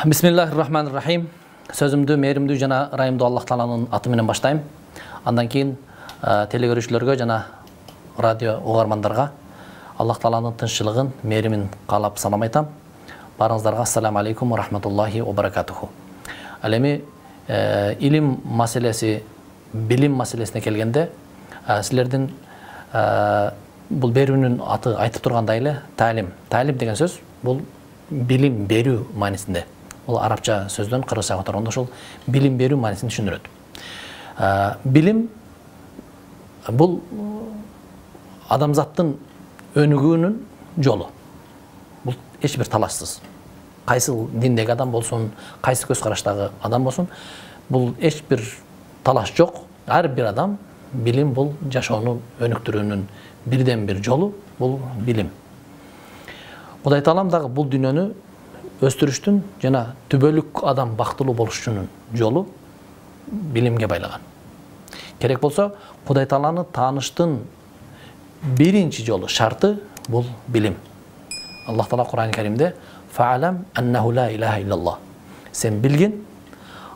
Bismillahirrahmanirrahim. Sözümdü mehримдүү жана ырайымдуу Аллах Тааланын аты менен баштайм. Андан кийин телегөрүүчүлөргө жана радио угармандарга Аллах Тааланын тынччылыгын, мehримин каалап салам айтам. Барыңыздарга ассаламу алейкум ва рахматуллахи ва баракатуху. Ал эми илим маселеси, билим маселесине келгенде, силердин бул берүүнүн аты айтып тургандай эле таалим. Таалим деген сөз бул билим берүү маанисинде. Ол арабча сөздөн кыргызчага которгондо ошол билим берүү маанисин түшүндүрөт. Билим бул адамзаттын өнүгүүнүн жолу. Бул эч бир талашсыз. Кайсы диндеги адам болсун, кайсы көз караштагы адам болсун, бул эч бир талаш жок. Ар бир адам билим бул жашоону өнүктүрүүнүн бирден бир жолу, бул билим. Кудай Таалам дагы бул дүйнөнү өстүрүштүн жана түбөлүк адам бактылуу болушунун жолу билимге байлаган. Керек болсо, Кудай Тааланы тааныштын биринчи жолу, шарты бул билим. Аллах Таала Кур'ан-ы Каримде "Фа'алам аннаху ла илаха иллаллах". Сен билгин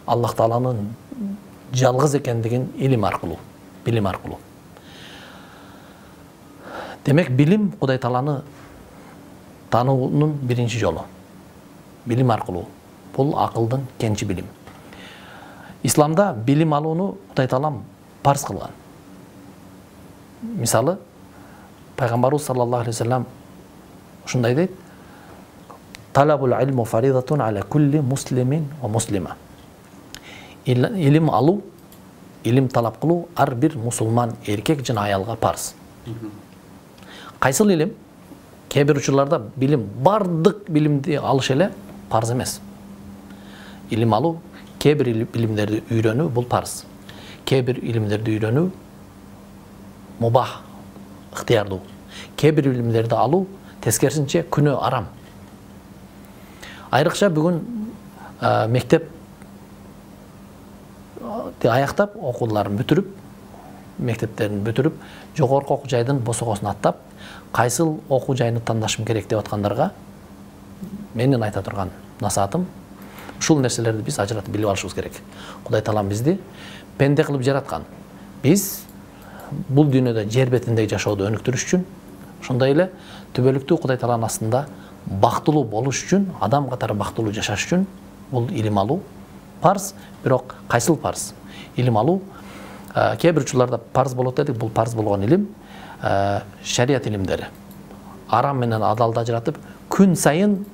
Аллах Тааланын жалгыз экендигин илим аркылуу, билим аркылуу. Демек, билим Кудай Тааланы таануунун биринчи жолу. Билим аркылуу. Бул акылдын кенчи билим. Исламда билим алууну Кудай Таалам парз кылган. Мисалы, Пайгамбарыбыз саллаллаху алейхи вассалам ушундай дейт: "Талабул илму фаридатун аля кулли муслимин ва муслима". Илим алуу, илим талап кылуу ар бир мусулман эркек жана аялга парз. Кайсыл илим? Кээ бир учурларда билим, бардык билимди алыш эле парз эмес. Илим алуу, кээ бир билимдерди үйрөнүү бул парз. Кээ бир илимдерди үйрөнүү мубах, ыктыярдуу. Кээ бир билимдерди алуу тескерисинче күнөө, арам. Айрыкча бүгүн мектеп аяктап, окууларын бүтүрүп, мектептерин бүтүрүп, жогорку окуу жайдын босогосун аттап, кайсыл окуу жайны тандашым керек деп аткандарга менин айта турган насаатым, ушул нерселерди биз ажыратып билип алышыбыз керек. Кудай Таалам бизди пенде кылып жараткан. Биз бул дүйнөдө жер бетиндеги жашоодо өнүктүрүш үчүн, ошондой эле түбөлүктүү Кудай Тааланын астында бактылуу болуш үчүн, адам катары бактылуу жашаш үчүн бул илим алуу парз, бирок кайсыл парз? Илим алуу кээ бир учурларда парз болот дедик, бул парз болгон илим шарият илимдери. Арам менен адалды ажыратып, күн сайын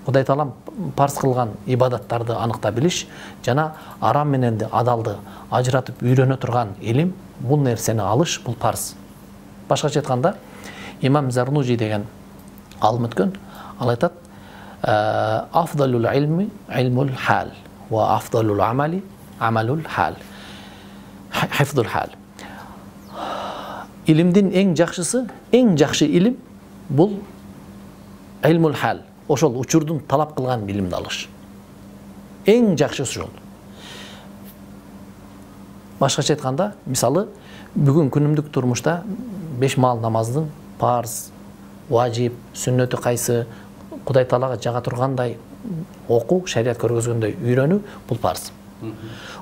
Кудай Таалам парз кылган ибадаттарды аныкта билиш жана арам менен адалды ажыратып үйрөнө турган илим, бул нерсени алыш бул парз. Башкача айтканда, Имам Зарнужи деген алым өткөн, ал айтат: "Афдалул илми илмул хал ва афдалул амали амалул хал". Хифдул хал. Илимдин эң жакшысы, эң жакшы илим бул илмул хал. Ошол учурдун талап кылган билимди алыш. Эң жакшысы ошол. Башкача айтканда, мисалы, бүгүн күнүмдүк турмушта 5 маал намаздын парз, важип, сүннөтү кайсы, Кудай Таалага жага тургандай окуу, шарият көргөзгөндөй үйрөнүү бул парз.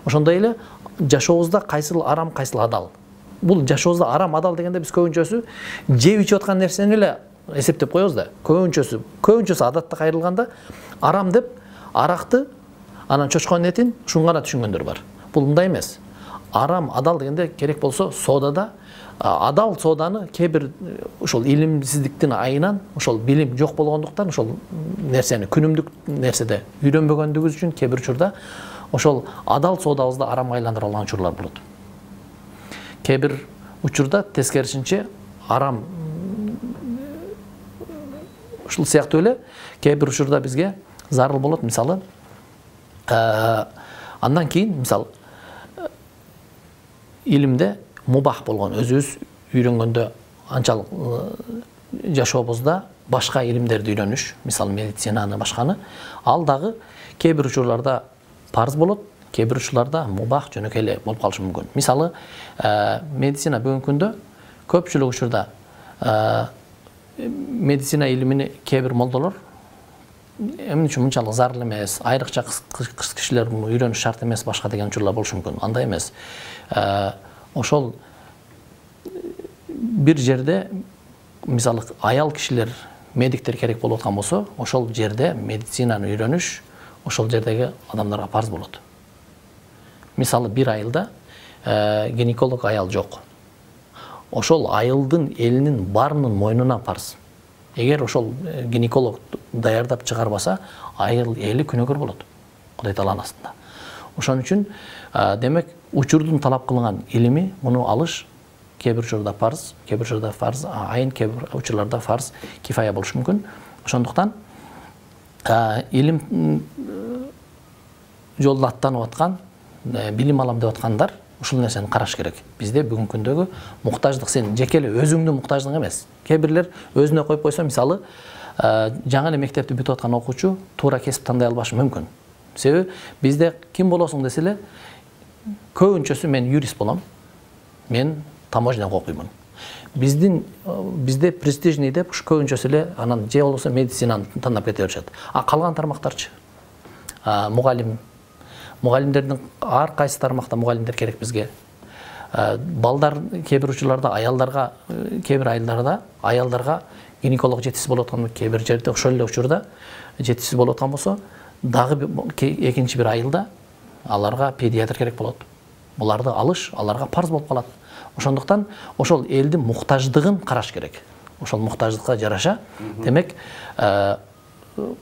Ошондой эле жашообузда кайсыл арам, кайсыл адал. Бул жашообузда арам, адал дегенде биз көбүнчөсү жеп ичип аткан нерсени эле эсептеп коебуз да. Көбүнчөсү адатта кайрылганда арам деп аракты, анан чочконун этин ушуну гана түшүнгөндөр бар. Бул мындай эмес. Арам, адал дегенде керек болсо соодада адал сооданы кээ бир ошол илимсиздиктин айынан, ошол билим жок болгондуктан, ошол нерсени күнүмдүк нерседе үйрөнбөгөндүгүбүз үчүн кээ бир учурда ошол адал соодабызды арамга айландырып алган учурлар болот. Кээ бир учурда тескерисинче арам, ушул сыяктуу эле кээ бир учурда бизге зарыл болот. Мисалы, андан кийин, мисалы, илимде мубах болгон, өзүбүз үйрөнгөндө анчалык жашообузда башка илимдерди үйрөнүш, мисалы медицинаны, башканы, ал дагы кээ бир учурларда парз болот, кээ бир учурларда мубах, жөнөкөй эле болуп калышы мүмкүн. Мисалы, медицина бүгүнкү күндө көпчүлүк учурда медицина илимини кээ бир молдолор эмне үчүн мынчалык зарыл эмес, айрыкча кыз кишилер муну үйрөнүш шарт эмес, башка деген учурлар болушу мүмкүн. Андай эмес. Ошол бир жерде мисалы аял кишилер, медиктер керек болуп аткан болсо, ошол жерде медицинаны үйрөнүш ошол жердеги адамдарга парз болот. Мисалы бир айылда гинеколог аял жок. Ошол айылдын элинин баарынын мойнуна парз. Эгер ошол гинеколог даярдап чыгарбаса, айыл эли күнөөкөр болот. Кудай Тааланын астында. Ошон үчүн демек учурдун талап кылынган илими муну алыш кээ бир учурда парз, кээ бир учурда фарз айын, кээ бир учурларда фарз кифая болушу мүмкүн. Ошондуктан илим жолдо аттанып аткан, билим алам деп аткандар ушул нерсени караш керек. Бизде бүгүнкү күндөгү муктаждык, сен жеке эле өзүңдүн муктаждыгың эмес. Кээ бирлер өзүнө коюп койсо, мисалы, жаңы эле мектепти бүтүп аткан окуучу туура кесип тандай албашы мүмкүн. Себеби бизде ким болосуң десе эле, көбүнчөсү мен юрист болом, мен таможняга окуймун. Бизде престижный деп ушу көбүнчөсү эле анан же болбосо медицинаны тандап кете беришет. Калган тармактарчы? Мугалим. Мугалимдердин ар кайсы тармакта мугалимдер керек бизге. Балдар кээ бир учурларда аялдарга, кээ бир айылдарда аялдарга гинеколог жетишсиз болуп аткан, кээ бир жерде ошол эле учурда жетишсиз болуп аткан болсо, дагы экинчи бир айылда аларга педиатр керек болот. Буларды алыш аларга парз болуп калат. Ошондуктан ошол элдин муктаждыгын караш керек. Ошол муктаждыкка жараша, демек,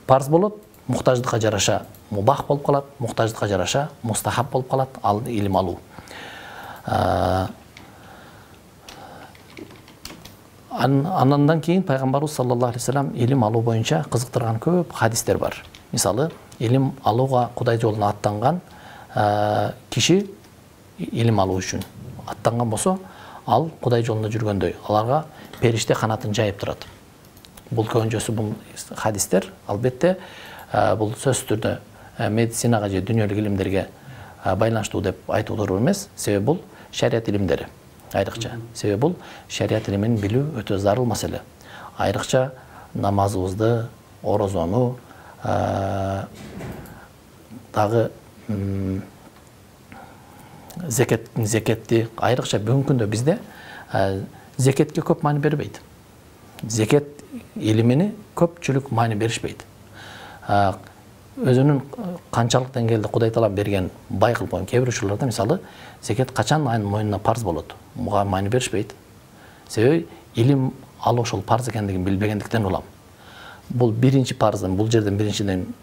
парз болот, муктаждыкка жараша мубах болуп калат, муктаждыкка жараша мустахаб болуп калат ал илим алуу. Андан кийин пайгамбарыбыз саллаллаху алейхи вассалам илим алуу боюнча кызыктырган көп хадистер бар. Мисалы, илим алууга Кудай жолуна аттанган киши илим алуу үчүн аттанган болсо, ал Кудай жолунда жүргөндөй, аларга периште канатын жайып турат. Бул көбүнчөсү бул хадистер, албетте, бул сөзсүз түрдө медицинага же дүйнөлүк илимдерге байланыштуу деп айтылыр эмес, себеби бул шарият илимдери. Айрыкча, себеби бул шарият илимин билүү өтө зарыл маселе. Айрыкча намазыбызды, орозону, дагы зекетти, айрыкча бүгүнкү күндө бизде зекетке көп маани бербейт. Зекет илимини көпчүлүк маани беришпейт. Өзүнүн канчалык деңгээлде Кудай Таала берген бай кылып койгон кээ бир учурларда, мисалы, зекет качан анын мойнуна парз болот, буга маани беришпейт. Себеби илим алуу ошол парз экендигин билбегендиктен улам. Бул биринчи парздын, бул жерден биринчиден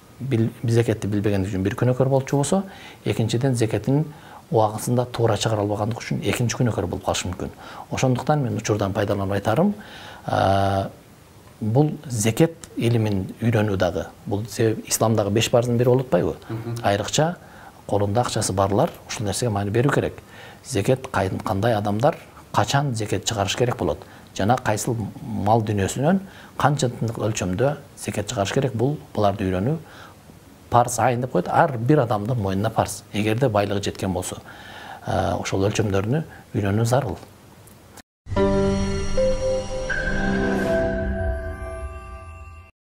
зекетти билбегендик үчүн бир күнөөкөр болчу болсо, экинчиден зекеттин убагысында туура чыгара албагандык үчүн экинчи күнөөкөр болуп калышы мүмкүн. Ошондуктан мен учурдан пайдаланып айтарым, бул зекет илимин үйрөнүү дагы, бул себеп исламдагы 5 парздын бири болуп атпайбы? Айрыкча колунда акчасы барлар ушул нерсеге маани берүү керек. Зекет кандай адамдар качан зекет чыгарыш керек болот? Жана кайсыл мал дүйнөсүнөн канча өлчөмдө зекет чыгарыш керек? Буларды үйрөнүү парз айын деп коет. Ар бир адамдын мойнуна парз. Эгерде байлыгы жеткен болсо, ошол өлчөмдөрүнү үйрөнүү зарыл.